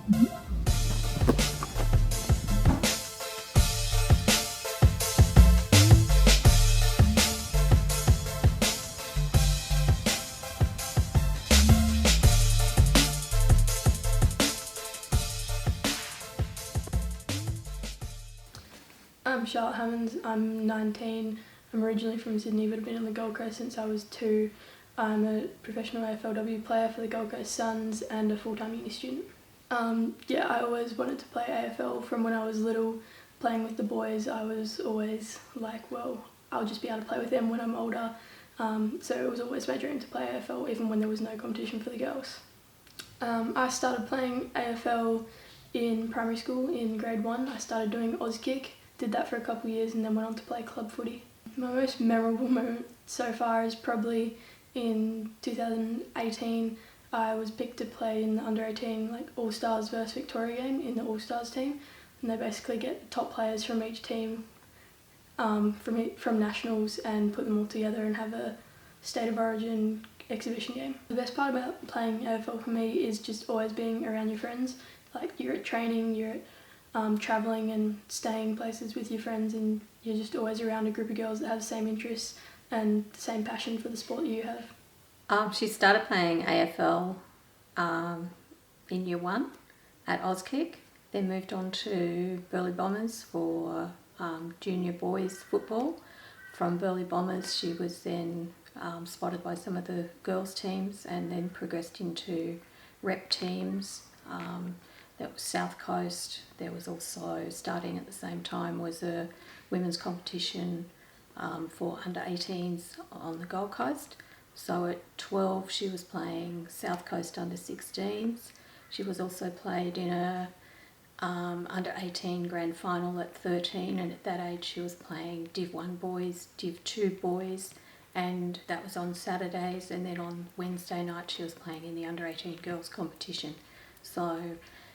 I'm Charlotte Hammonds, I'm 19. I'm originally from Sydney but I've been on the Gold Coast since I was 2. I'm a professional AFLW player for the Gold Coast Suns and a full-time uni student. I always wanted to play AFL from when I was little. Playing with the boys, I was always like, well, I'll just be able to play with them when I'm older. So it was always my dream to play AFL even when there was no competition for the girls. I started playing AFL in primary school in grade 1. I started doing Auskick, did that for a couple of years and then went on to play club footy. My most memorable moment so far is probably in 2018. I was picked to play in the under-18 All-Stars versus Victoria game in the All-Stars team, and they basically get the top players from each team from nationals and put them all together and have a State of Origin exhibition game. The best part about playing AFL for me is just always being around your friends. Like, you're at training, you're at travelling and staying places with your friends, and you're just always around a group of girls that have the same interests and the same passion for the sport you have. She started playing AFL in year 1 at Auskick, then moved on to Burleigh Bombers for junior boys football. From Burleigh Bombers she was then spotted by some of the girls teams and then progressed into rep teams. That was South Coast. There was also, starting at the same time, was a women's competition for under-18s on the Gold Coast. So at 12 she was playing South Coast under-16s. She was also played in a under-18 grand final at 13, and at that age she was playing Div 1 boys, Div 2 boys, and that was on Saturdays, and then on Wednesday night she was playing in the under-18 girls competition. So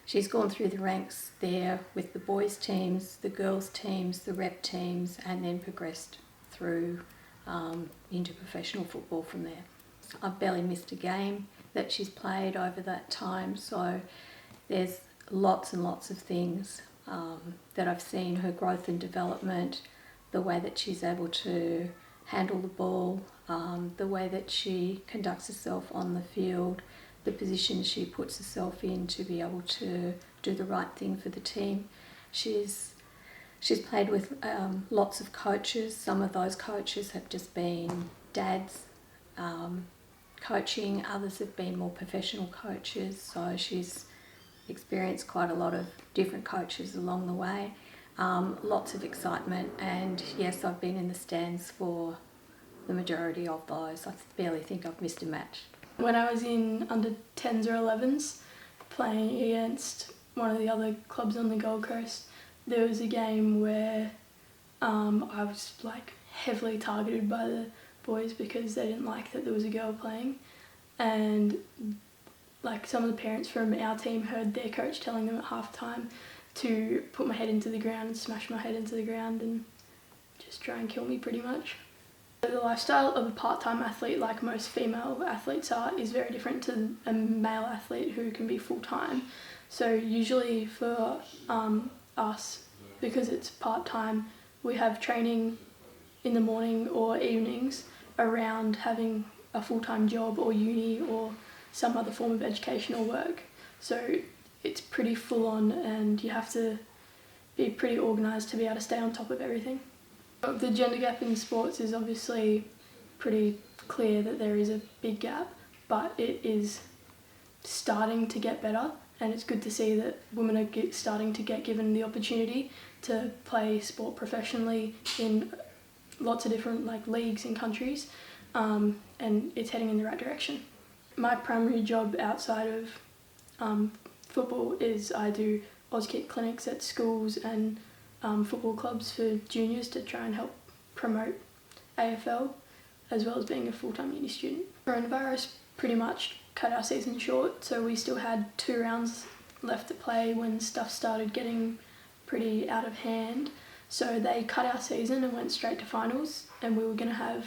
she's gone through the ranks there with the boys teams, the girls teams, the rep teams, and then progressed through into professional football from there. I've barely missed a game that she's played over that time, so there's lots and lots of things that I've seen, her growth and development, the way that she's able to handle the ball, the way that she conducts herself on the field, the position she puts herself in to be able to do the right thing for the team. She's played with lots of coaches. Some of those coaches have just been dads coaching, others have been more professional coaches, so she's experienced quite a lot of different coaches along the way. Lots of excitement, and yes, I've been in the stands for the majority of those. I barely think I've missed a match. When I was in under 10s or 11s playing against one of the other clubs on the Gold Coast, there was a game where I was heavily targeted by the boys because they didn't like that there was a girl playing, and some of the parents from our team heard their coach telling them at half time to put my head into the ground and smash my head into the ground and just try and kill me pretty much. The lifestyle of a part-time athlete, like most female athletes are, is very different to a male athlete who can be full-time. So usually for us, because it's part-time, we have training in the morning or evenings around having a full-time job or uni or some other form of education or work. So it's pretty full-on, and you have to be pretty organised to be able to stay on top of everything. The gender gap in sports is obviously pretty clear that there is a big gap, but it is starting to get better, and it's good to see that women are starting to get given the opportunity to play sport professionally in lots of different leagues and countries, and it's heading in the right direction. My primary job outside of football is I do Auskick clinics at schools and football clubs for juniors to try and help promote AFL, as well as being a full-time uni student. Coronavirus pretty much cut our season short, so we still had 2 rounds left to play when stuff started getting pretty out of hand. So they cut our season and went straight to finals, and we were going to have,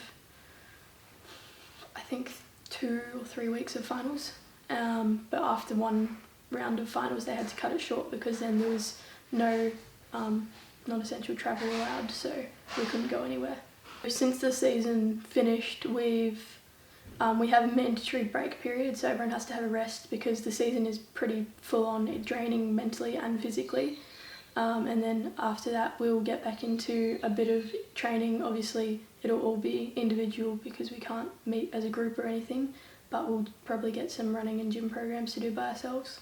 I think, 2 or 3 weeks of finals. But after one round of finals they had to cut it short because then there was no non-essential travel allowed, so we couldn't go anywhere. Since the season finished, we have a mandatory break period, so everyone has to have a rest because the season is pretty full on, draining mentally and physically. And then after that we'll get back into a bit of training. Obviously it'll all be individual because we can't meet as a group or anything, but we'll probably get some running and gym programs to do by ourselves.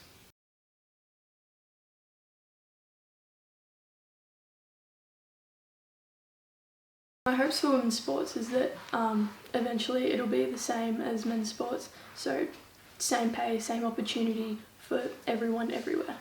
My hopes for women's sports is that eventually it'll be the same as men's sports, so same pay, same opportunity for everyone everywhere.